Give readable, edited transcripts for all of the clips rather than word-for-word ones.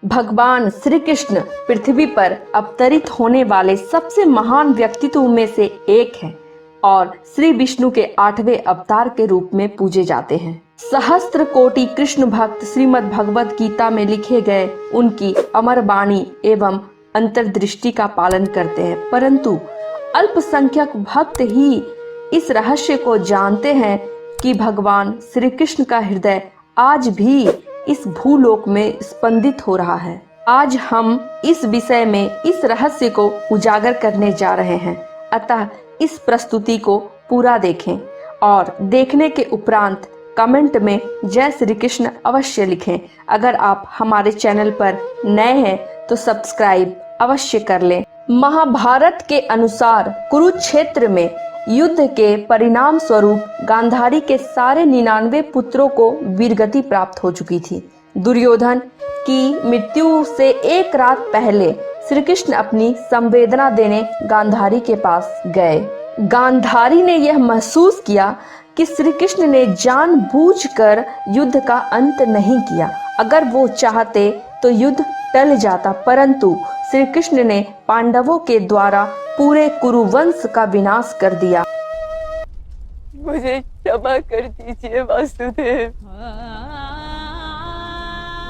भगवान श्री कृष्ण पृथ्वी पर अवतरित होने वाले सबसे महान व्यक्तित्व में से एक है और श्री विष्णु के 8वें अवतार के रूप में पूजे जाते हैं। सहस्त्र कोटि कृष्ण भक्त श्रीमद् भगवद गीता में लिखे गए उनकी अमर वाणी एवं अंतर्दृष्टि का पालन करते हैं, परंतु अल्पसंख्यक भक्त ही इस रहस्य को जानते हैं कि भगवान श्री कृष्ण का हृदय आज भी इस भूलोक में स्पंदित हो रहा है। आज हम इस विषय में इस रहस्य को उजागर करने जा रहे हैं, अतः इस प्रस्तुति को पूरा देखें और देखने के उपरांत कमेंट में जय श्री कृष्ण अवश्य लिखें। अगर आप हमारे चैनल पर नए हैं तो सब्सक्राइब अवश्य कर लें। महाभारत के अनुसार कुरुक्षेत्र में युद्ध के परिणाम स्वरूप गांधारी के सारे 99 पुत्रों को वीरगति प्राप्त हो चुकी थी। दुर्योधन की मृत्यु से एक रात पहले श्री कृष्ण अपनी संवेदना देने गांधारी के पास गए। गांधारी ने यह महसूस किया कि श्री कृष्ण ने जानबूझकर युद्ध का अंत नहीं किया। अगर वो चाहते तो युद्ध टल जाता, परंतु श्री कृष्ण ने पांडवों के द्वारा पूरे कुरुवंश का विनाश कर दिया। मुझे क्षमा कर दीजिए वासुदेव,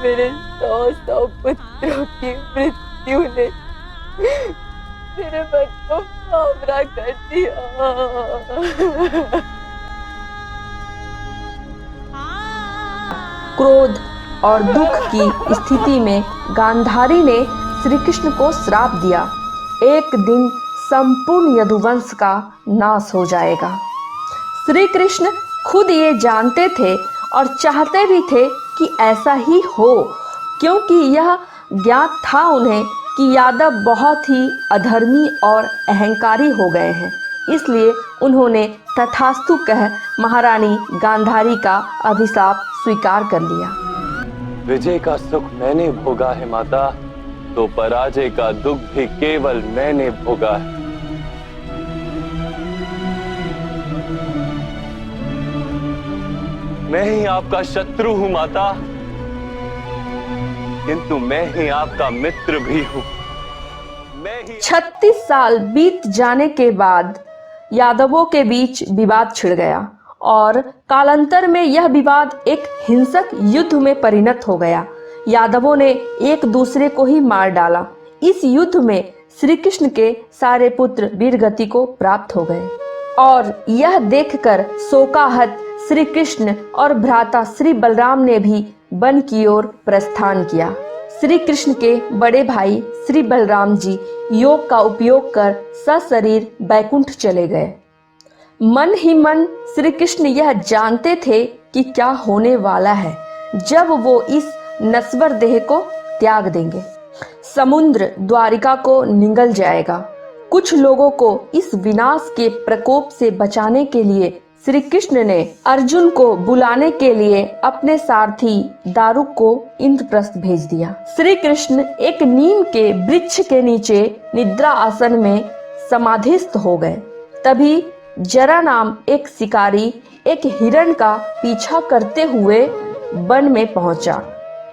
मेरे 100 पुत्रों की मृत्यु ने मेरे मन को भावरा कर दिया। क्रोध और दुख की स्थिति में गांधारी ने श्री कृष्ण को श्राप दिया, एक दिन संपूर्ण यदुवंश का नाश हो जाएगा। श्री कृष्ण खुद ये जानते थे और चाहते भी थे कि ऐसा ही हो, क्योंकि यह ज्ञात था उन्हें कि यादव बहुत ही अधर्मी और अहंकारी हो गए हैं। इसलिए उन्होंने तथास्तु कह महारानी गांधारी का अभिशाप स्वीकार कर लिया। विजय का सुख मैंने भोगा है माता, तो पराजय का दुख भी केवल मैंने भोगा है। मैं ही आपका शत्रु हूं माता, किंतु मैं ही आपका मित्र भी हूं। 36 साल बीत जाने के बाद यादवों के बीच विवाद छिड़ गया और कालांतर में यह विवाद एक हिंसक युद्ध में परिणत हो गया। यादवों ने एक दूसरे को ही मार डाला। इस युद्ध में श्री कृष्ण के सारे पुत्र वीरगति को प्राप्त हो गए और यह देखकर शोकाहत श्री कृष्ण और भ्राता श्री बलराम ने भी वन की ओर प्रस्थान किया। श्री कृष्ण के बड़े भाई श्री बलराम जी योग का उपयोग कर सशरीर बैकुंठ चले गए। मन ही मन श्री कृष्ण यह जानते थे कि क्या होने वाला है जब वो इस नश्वर देह को त्याग देंगे। समुद्र द्वारिका को निगल जाएगा। कुछ लोगों को इस विनाश के प्रकोप से बचाने के लिए श्री कृष्ण ने अर्जुन को बुलाने के लिए अपने सारथी दारुक को इंद्रप्रस्थ भेज दिया। श्री कृष्ण एक नीम के वृक्ष के नीचे निद्रा आसन में समाधिस्थ हो गए। तभी जरा नाम एक शिकारी एक हिरण का पीछा करते हुए वन में पहुंचा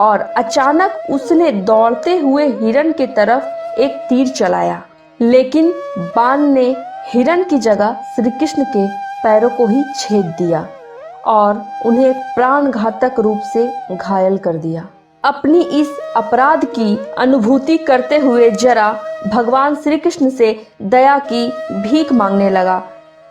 और अचानक उसने दौड़ते हुए हिरण की तरफ एक तीर चलाया, लेकिन बाण ने हिरण की जगह श्री कृष्ण के पैरों को ही छेद दिया और उन्हें प्राणघातक रूप से घायल कर दिया। अपनी इस अपराध की अनुभूति करते हुए जरा भगवान श्री कृष्ण से दया की भीख मांगने लगा।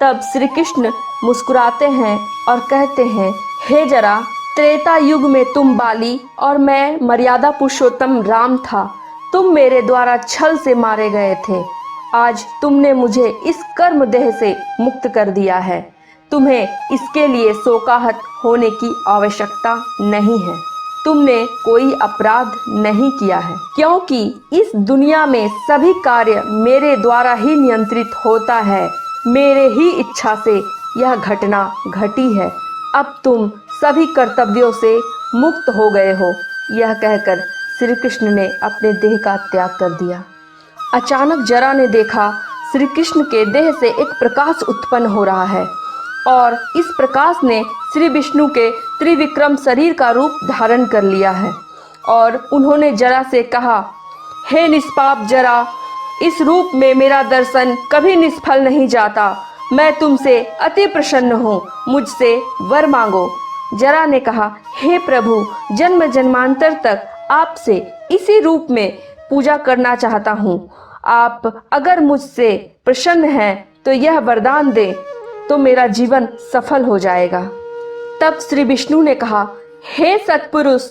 तब श्री कृष्ण मुस्कुराते हैं और कहते हैं, हे जरा, त्रेता युग में तुम बाली और मैं मर्यादा पुरुषोत्तम राम था। तुम मेरे द्वारा छल से मारे गए थे। आज तुमने मुझे इस कर्म देह से मुक्त कर दिया है। तुम्हें इसके लिए शोकाहत होने की आवश्यकता नहीं है। तुमने कोई अपराध नहीं किया है, क्योंकि इस दुनिया में सभी कार्य मेरे द्वारा ही नियंत्रित होता है। मेरे ही इच्छा से यह घटना घटी है। अब तुम सभी कर्तव्यों से मुक्त हो गए हो। यह कहकर श्री कृष्ण ने अपने देह का त्याग कर दिया। अचानक जरा ने देखा श्री कृष्ण के देह से एक प्रकाश उत्पन्न हो रहा है और इस प्रकाश ने श्री विष्णु के त्रिविक्रम शरीर का रूप धारण कर लिया है। और उन्होंने जरा से कहा, हे निष्पाप जरा, इस रूप में मेरा दर्शन कभी निष्फल नहीं जाता। मैं तुमसे अति प्रसन्न हूँ, मुझसे वर मांगो। जरा ने कहा, हे प्रभु, जन्म जन्मांतर तक आपसे इसी रूप में पूजा करना चाहता हूँ। आप अगर मुझसे प्रसन्न हैं तो यह वरदान दे तो मेरा जीवन सफल हो जाएगा। तब श्री विष्णु ने कहा, हे सत्पुरुष,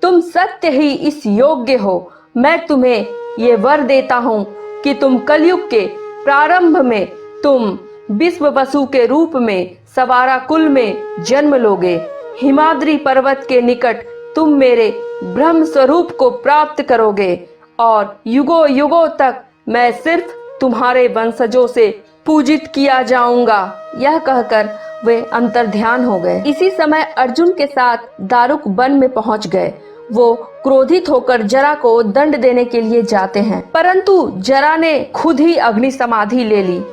तुम सत्य ही इस योग्य हो। मैं तुम्हें ये वर देता हूँ कि तुम कलयुग के प्रारंभ में तुम विश्व वसु के रूप में सवारा कुल में जन्म लोगे। हिमाद्री पर्वत के निकट तुम मेरे ब्रह्म स्वरूप को प्राप्त करोगे और युगों युगों तक मैं सिर्फ तुम्हारे वंशजों से पूजित किया जाऊंगा। यह कहकर वे अंतर्ध्यान हो गए। इसी समय अर्जुन के साथ दारुक वन में पहुंच गए। वो क्रोधित होकर जरा को दंड देने के लिए जाते हैं, परंतु जरा ने खुद ही अग्नि समाधि ले ली।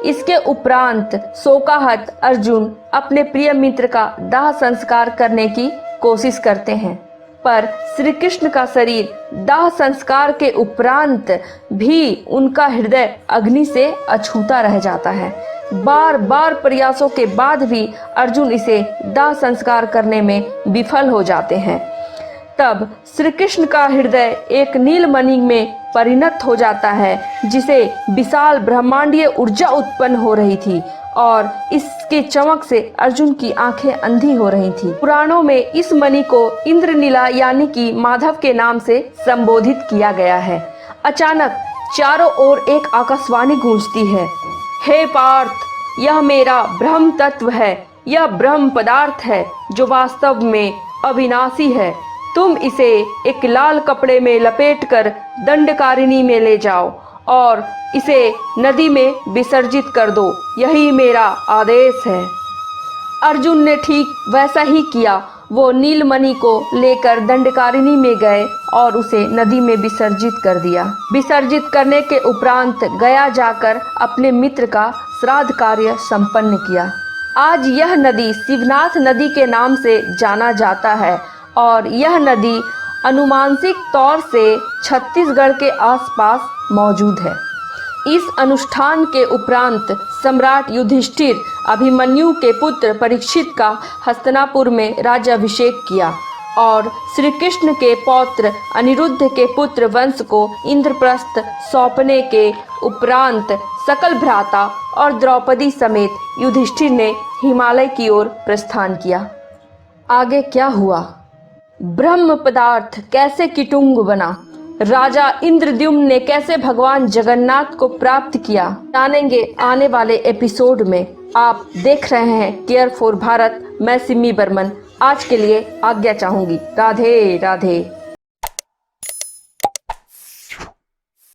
इसके उपरांत शोकाहत अर्जुन अपने प्रिय मित्र का दाह संस्कार करने की कोशिश करते हैं, पर श्री कृष्ण का शरीर दाह संस्कार के उपरांत भी उनका हृदय अग्नि से अछूता रह जाता है। बार बार प्रयासों के बाद भी अर्जुन इसे दाह संस्कार करने में विफल हो जाते हैं। तब श्री कृष्ण का हृदय एक नीलमणि में परिणत हो जाता है, जिसे विशाल ब्रह्मांडीय ऊर्जा उत्पन्न हो रही थी और इसके चमक से अर्जुन की आंखें अंधी हो रही थी। पुराणों में इस मणि को इंद्रनीला यानी कि माधव के नाम से संबोधित किया गया है। अचानक चारों ओर एक आकाशवाणी गूंजती है, हे पार्थ, यह मेरा ब्रह्म तत्व है। यह ब्रह्म पदार्थ है जो वास्तव में अविनाशी है। तुम इसे एक लाल कपड़े में लपेटकर दंडकारिणी में ले जाओ और इसे नदी में विसर्जित कर दो। यही मेरा आदेश है। अर्जुन ने ठीक वैसा ही किया। वो नीलमणि को लेकर दंडकारिणी में गए और उसे नदी में विसर्जित कर दिया। विसर्जित करने के उपरांत गया जाकर अपने मित्र का श्राद्ध कार्य संपन्न किया। आज यह नदी शिवनाथ नदी के नाम से जाना जाता है और यह नदी अनुमानसिक तौर से छत्तीसगढ़ के आसपास मौजूद है। इस अनुष्ठान के उपरांत सम्राट युधिष्ठिर अभिमन्यु के पुत्र परीक्षित का हस्तिनापुर में राज्याभिषेक किया और श्री कृष्ण के पौत्र अनिरुद्ध के पुत्र वंश को इंद्रप्रस्थ सौंपने के उपरांत सकल भ्राता और द्रौपदी समेत युधिष्ठिर ने हिमालय की ओर प्रस्थान किया। आगे क्या हुआ? ब्रह्म पदार्थ कैसे किटुंग बना? राजा इंद्रद्युम्न ने कैसे भगवान जगन्नाथ को प्राप्त किया? जानेंगे आने वाले एपिसोड में। आप देख रहे हैं केयर फॉर भारत। मैं सिमी बर्मन आज के लिए आज्ञा चाहूंगी। राधे राधे।